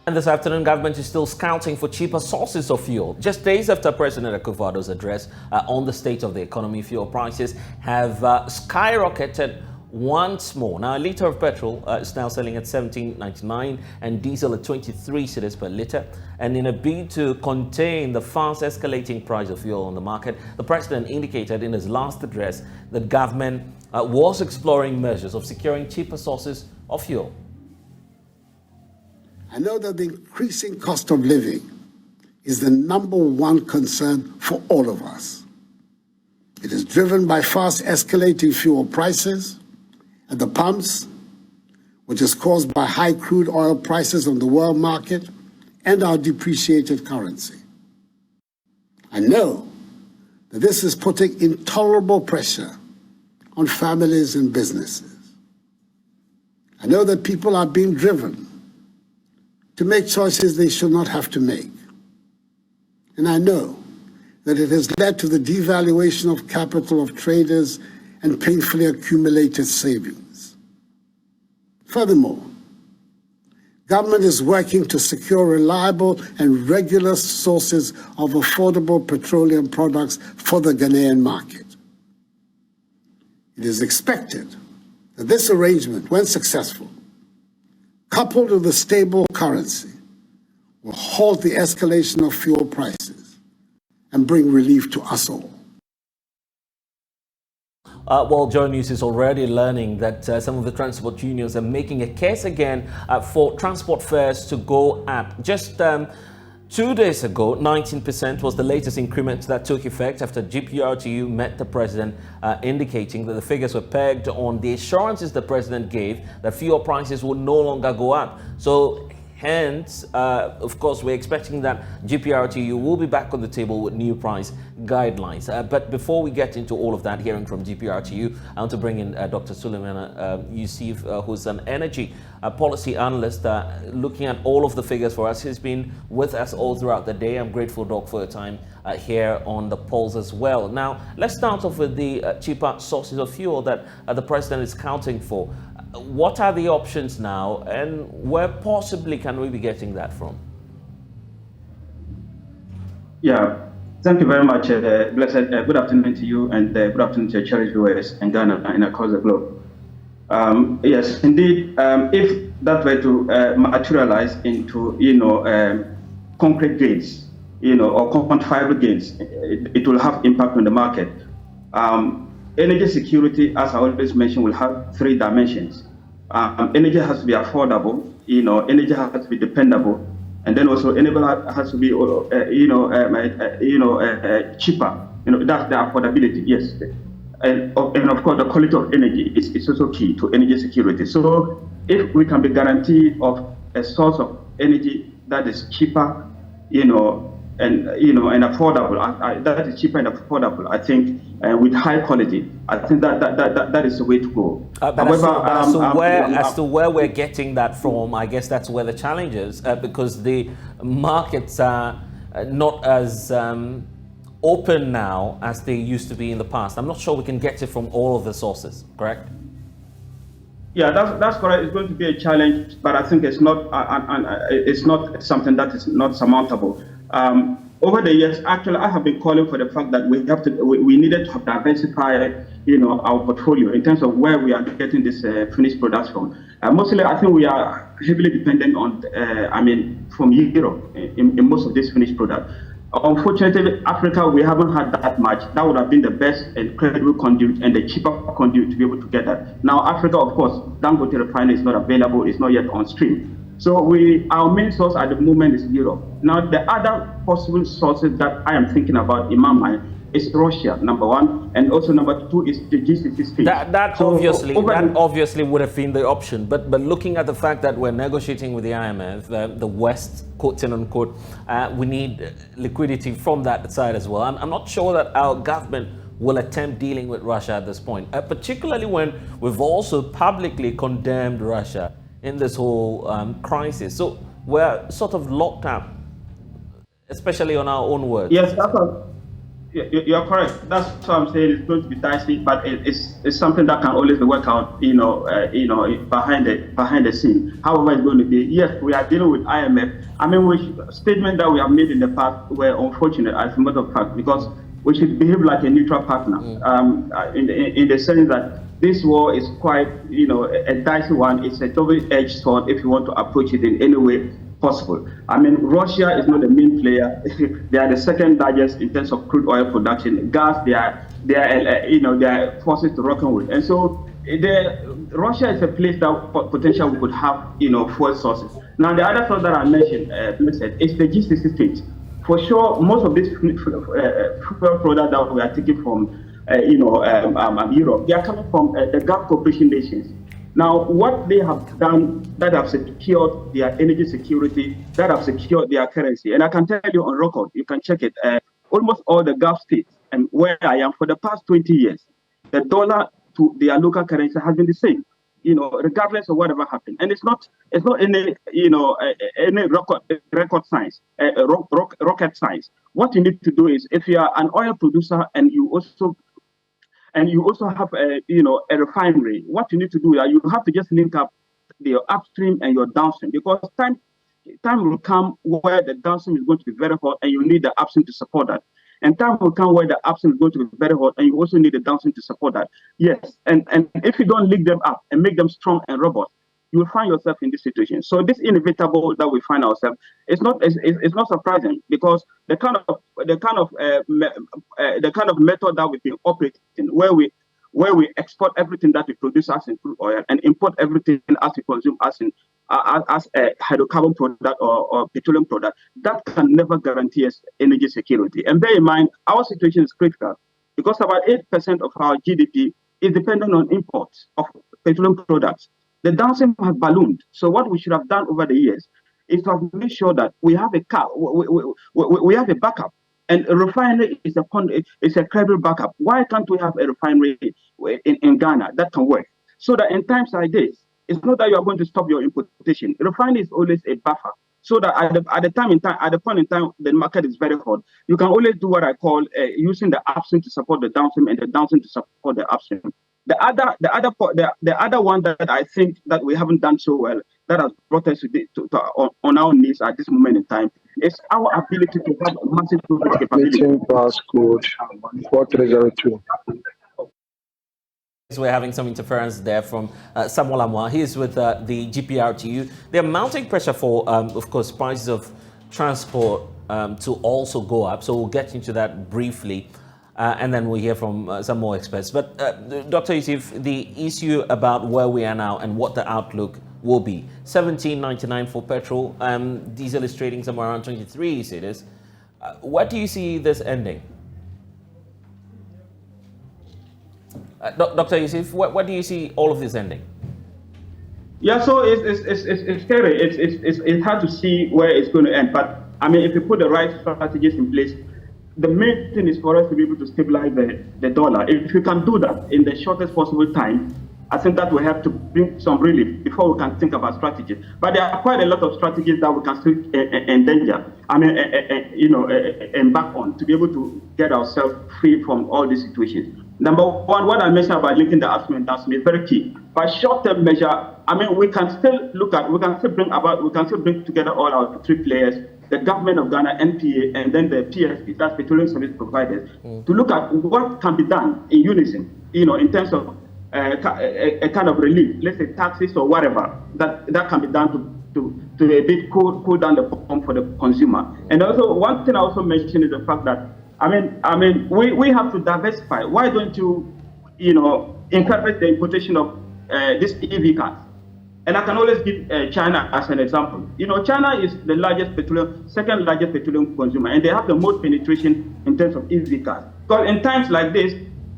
And this afternoon, government is still scouting for cheaper sources of fuel. Just days after President Akufo Addo's address on the state of the economy, fuel prices have skyrocketed once more. Now, a litre of petrol is now selling at 17.99 and diesel at 23 cedis per litre. And in a bid to contain the fast escalating price of fuel on the market, the president indicated in his last address that government was exploring measures of securing cheaper sources of fuel. I know that the increasing cost of living is the #1 concern for all of us. It is driven by fast escalating fuel prices at the pumps, which is caused by high crude oil prices on the world market and our depreciated currency. I know that this is putting intolerable pressure on families and businesses. I know that people are being driven to make choices they should not have to make. And I know that it has led to the devaluation of capital of traders and painfully accumulated savings. Furthermore, government is working to secure reliable and regular sources of affordable petroleum products for the Ghanaian market. It is expected that this arrangement, when successful, coupled with a stable currency, will halt the escalation of fuel prices and bring relief to us all. Well, Joy News is already learning that some of the transport unions are making a case again for transport fares to go up. Just 2 days ago, 19% was the latest increment that took effect after GPRTU met the president, indicating that the figures were pegged on the assurances the president gave that fuel prices would no longer go up. So hence, of course, we're expecting that GPRTU will be back on the table with new price guidelines. But before we get into all of that, hearing from GPRTU, I want to bring in Dr. Suleiman Yusuf, who's an energy policy analyst, looking at all of the figures for us. He's been with us all throughout the day. I'm grateful, Doc, for your time here on the polls as well. Now, let's start off with the cheaper sources of fuel that the president is counting for. What are the options now, and where possibly can we be getting that from? Yeah, thank you very much, Blessed. Good afternoon to you, and good afternoon to your cherished viewers in Ghana and across the globe. Yes, indeed, if that were to materialize into, concrete gains, or quantifiable gains, it will have impact on the market. Energy security, as I always mention, will have 3 dimensions. Energy has to be affordable, energy has to be dependable, and then also energy has to be, cheaper. That's the affordability, yes. And of course, the quality of energy is also key to energy security. So if we can be guaranteed of a source of energy that is cheaper, and affordable, that is cheaper and affordable, I think, with high quality, I think that is the way to go. However, as to where we're getting that from, I guess that's where the challenge is, because the markets are not as open now as they used to be in the past. I'm not sure we can get it from all of the sources, correct? Yeah, that's correct. It's going to be a challenge, but I think it's not something that is not surmountable. Over the years, actually, I have been calling for the fact that we needed to have diversified, our portfolio in terms of where we are getting this finished products from. Mostly, I think we are heavily dependent on, from Europe in most of these finished products. Unfortunately, Africa, we haven't had that much. That would have been the best and credible conduit and the cheaper conduit to be able to get that. Now, Africa, of course, Dangote refinery is not available, it's not yet on stream. So our main source at the moment is Europe. Now, the other possible sources that I am thinking about in my mind is Russia, #1, and also #2 is the GCC states. That obviously would have been the option. But looking at the fact that we're negotiating with the IMF, the West, quote unquote, we need liquidity from that side as well. I'm not sure that our government will attempt dealing with Russia at this point, particularly when we've also publicly condemned Russia in this whole crisis. So we're sort of locked up, especially on our own words. Yes, You're correct. That's what I'm saying. It's going to be dicey, but it's something that can always be worked out. Behind the scene. However, it's going to be. Yes, we are dealing with IMF. I mean, which statement that we have made in the past were unfortunate, as a matter of fact, because we should behave like a neutral partner. In the sense that this war is quite, a dicey one. It's a double-edged sword if you want to approach it in any way possible. I mean, Russia is not the main player. They are the second largest in terms of crude oil production. Gas, they are forces to reckon with. And so Russia is a place that potential we could have, fuel sources. Now, the other source that I mentioned, Blessed, is the GCC states. For sure, most of these fuel products that we are taking from, Europe, they are coming from the Gulf cooperation nations. Now, what they have done that have secured their energy security, that have secured their currency, and I can tell you on record, you can check it, almost all the Gulf states, and where I am for the past 20 years, the dollar to their local currency has been the same, regardless of whatever happened. And it's not any, any record science, rocket science. What you need to do is, if you are an oil producer and you also have a refinery, what you need to do is you have to just link up your upstream and your downstream, because time will come where the downstream is going to be very hot and you need the upstream to support that. And time will come where the upstream is going to be very hot and you also need the downstream to support that. Yes, and if you don't link them up and make them strong and robust, you will find yourself in this situation. So this inevitable that we find ourselves, it's not surprising, because the kind of method that we've been operating, where we export everything that we produce as in crude oil and import everything as we consume as a hydrocarbon product or petroleum product, that can never guarantee us energy security. And bear in mind, our situation is critical because about 8% of our GDP is dependent on imports of petroleum products. The downstream has ballooned. So what we should have done over the years is to have made sure that we have we have a backup. And a refinery is a credible backup. Why can't we have a refinery in Ghana that can work? So that in times like this, it's not that you are going to stop your importation. A refinery is always a buffer. So that at the point in time, the market is very hot. You can always do what I call using the upstream to support the downstream and the downstream to support the upstream. The other one that I think that we haven't done so well, that has brought us on our knees at this moment in time, is our ability to have massive storage capability. Passcode 4302. We're having some interference there from Samuel Amwa. He is with the GPRTU. They're mounting pressure for, of course, prices of transport to also go up. So we'll get into that briefly. And then we'll hear from some more experts. But Dr. Yusuf, the issue about where we are now and what the outlook will be. 17.99 for petrol. Diesel is trading somewhere around 23, you see this. Where do you see this ending? Dr. Yusuf, where do you see all of this ending? Yeah, so it's scary. It's hard to see where it's going to end. But I mean, if you put the right strategies in place, the main thing is for us to be able to stabilize the dollar. If we can do that in the shortest possible time, I think that we have to bring some relief before we can think about strategies. But there are quite a lot of strategies that we can still endanger. I mean, embark on to be able to get ourselves free from all these situations. Number one, what I mentioned about linking the upstream and downstream is very key. By short-term measure, I mean, we can still bring together all our three players, the government of Ghana, NPA, and then the PSP, that's petroleum service providers, to look at what can be done in unison, in terms of a kind of relief, let's say taxes or whatever, that can be done to a bit cool down the pump for the consumer. And also, one thing I also mentioned is the fact that, I mean, we have to diversify. Why don't you, encourage the importation of these EV cars? And I can always give China as an example. China is the second largest petroleum consumer, and they have the most penetration in terms of EV cars. Because in times like this,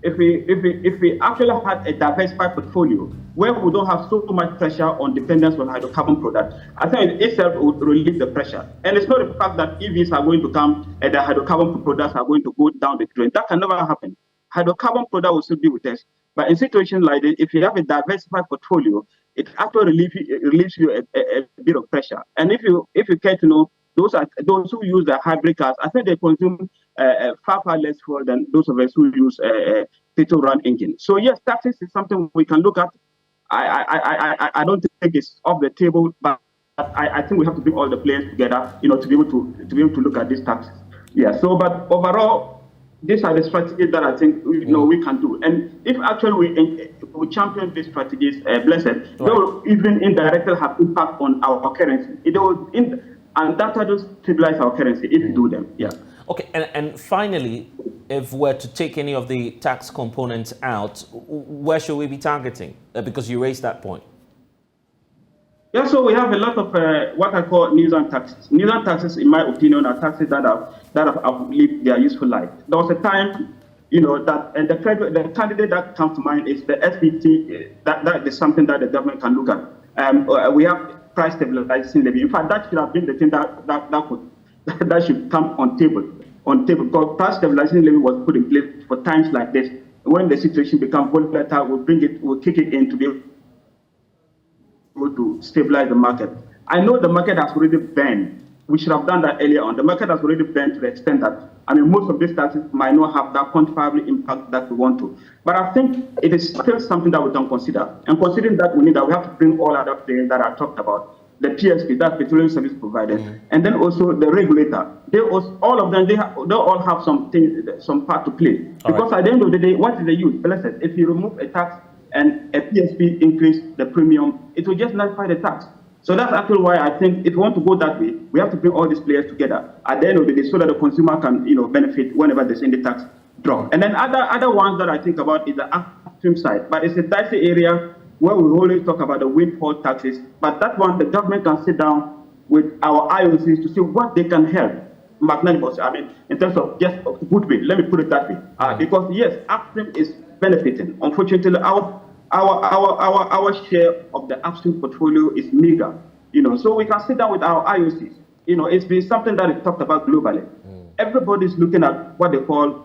if we actually had a diversified portfolio where we don't have so much pressure on dependence on hydrocarbon products, I think it itself would relieve the pressure. And it's not the fact that EVs are going to come and the hydrocarbon products are going to go down the drain. That can never happen. Hydrocarbon product will still be with us. But in situations like this, if you have a diversified portfolio, it actually relieves you a bit of pressure. And if you care to know, those who use the hybrid cars, I think they consume far less fuel than those of us who use petrol-run engine. So yes, taxes is something we can look at. I don't think it's off the table, but I think we have to bring all the players together, to be able to look at these taxes. Yeah. So, but overall, these are the strategies that I think we can do. And if actually we champion these strategies, Blessed, right, they will even indirectly have impact on our currency. It will undoubtedly stabilize our currency if we do them. Yeah. Okay. And finally, if we're to take any of the tax components out, where should we be targeting? Because you raised that point. Yeah, so we have a lot of what I call nuisance taxes. Nuisance taxes, in my opinion, are taxes that have outlived their useful life. There was a time, that the candidate that comes to mind is the SPT. That is something that the government can look at. We have price stabilizing levy. In fact, that should have been the thing that should come on table. Because price stabilizing levy was put in place for times like this. When the situation becomes volatile, we'll kick it in to be able to stabilize the market. I know the market has already burned. We should have done that earlier on. The market has already burned to the extent that, most of these taxes might not have that quantifiable impact that we want to. But I think it is still something that we can consider. And considering that, we have to bring all other players that I talked about, the PSP, that's Petroleum Service Providers, and then also the regulator. All of them, they all have some part to play. Because at the end of the day, what is the use? Blessed, if you remove a tax and a PSP increase the premium, it will just nullify the tax. So that's actually why I think if we want to go that way, we have to bring all these players together at the end of the day so that the consumer can benefit whenever there's any tax drop. And then other ones that I think about is the upstream side. But it's a dicey area where we always talk about the windfall taxes. But that one, the government can sit down with our IOCs to see what they can help. Magnanimous, in terms of just goodwill, let me put it that way. Because yes, upstream is benefiting. Unfortunately, our share of the upstream portfolio is meager. So we can sit down with our IOCs. It's been something that is talked about globally. Everybody's looking at what they call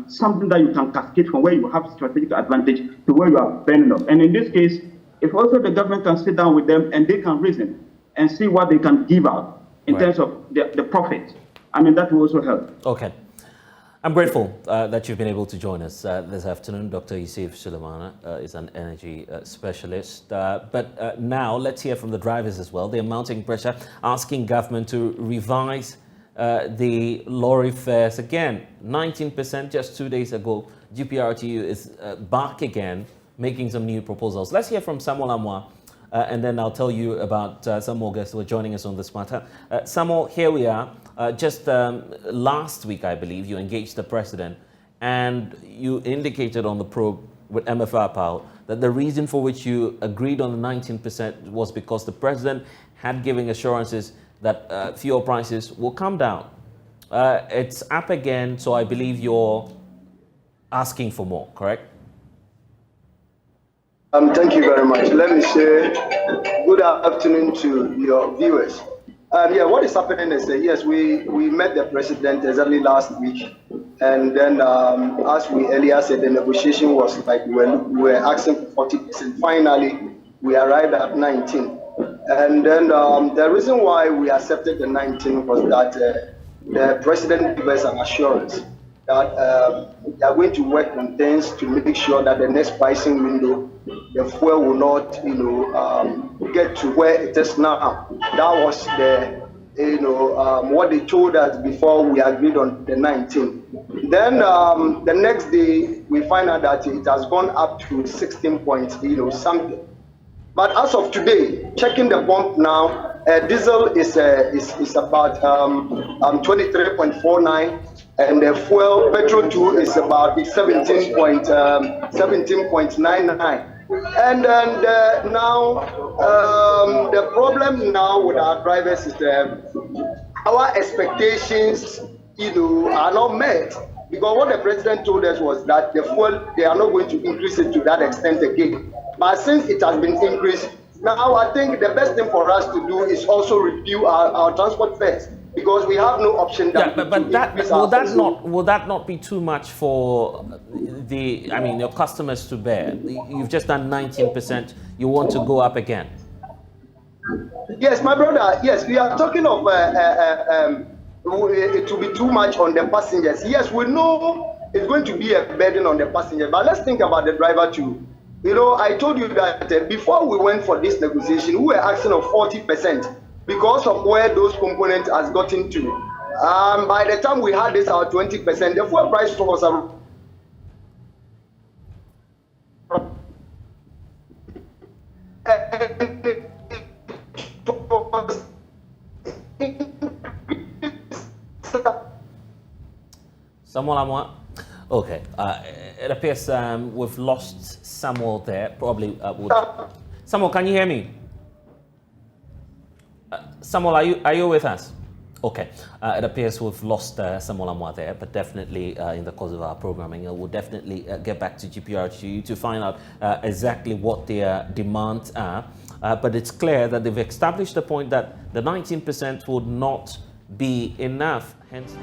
something that you can cascade from where you have strategic advantage to where you are burning up. And in this case, if also the government can sit down with them and they can reason and see what they can give out in terms of the profit, that will also help. Okay. I'm grateful that you've been able to join us this afternoon. Dr. Yusuf Sulemana is an energy specialist. But now let's hear from the drivers as well. They're mounting pressure, asking government to revise the lorry fares again. 19% just 2 days ago. GPRTU is back again, making some new proposals. Let's hear from Samuel Amwa, and then I'll tell you about some more guests who are joining us on this matter. Samuel, here we are. Just last week, I believe, you engaged the president and you indicated on the probe with MFR Powell that the reason for which you agreed on the 19% was because the president had given assurances that fuel prices will come down. It's up again, so I believe you're asking for more, correct? Thank you very much. Let me say good afternoon to your viewers. What is happening is that, yes, we met the president exactly last week. And then, as we earlier said, the negotiation was like we were asking for 40%. Finally, we arrived at 19. And then the reason why we accepted the 19 was that the president gave us an assurance that they are going to work on things to make sure that the next pricing window, the fuel will not, get to where it is now. That was what they told us before we agreed on the 19th. Then the next day, we find out that it has gone up to 16 point, something. But as of today, checking the pump now, diesel is about 23.49, and the fuel petrol too is about 17.99. And then now the problem now with our drivers is our expectations, are not met. Because what the president told us was that the fuel, they are not going to increase it to that extent again. But since it has been increased, now I think the best thing for us to do is also review our transport fares, because we have no option. Will that not be too much for your customers to bear? You've just done 19%. You want to go up again? Yes, my brother. Yes, we are talking of it will be too much on the passengers. Yes, we know it's going to be a burden on the passengers, but let's think about the driver too. You know, I told you that before we went for this negotiation, we were asking of 40% because of where those components has gotten to. By the time we had this, our 20%, the fuel price was Samuel Amwa? Okay, it appears we've lost Samuel there. Probably would. Samuel, can you hear me? Samuel, are you with us? Okay, it appears we've lost Samuel Amwa there, but definitely in the course of our programming, we'll definitely get back to GPRTU to find out exactly what their demands are. But it's clear that they've established the point that the 19% would not be enough. Hence.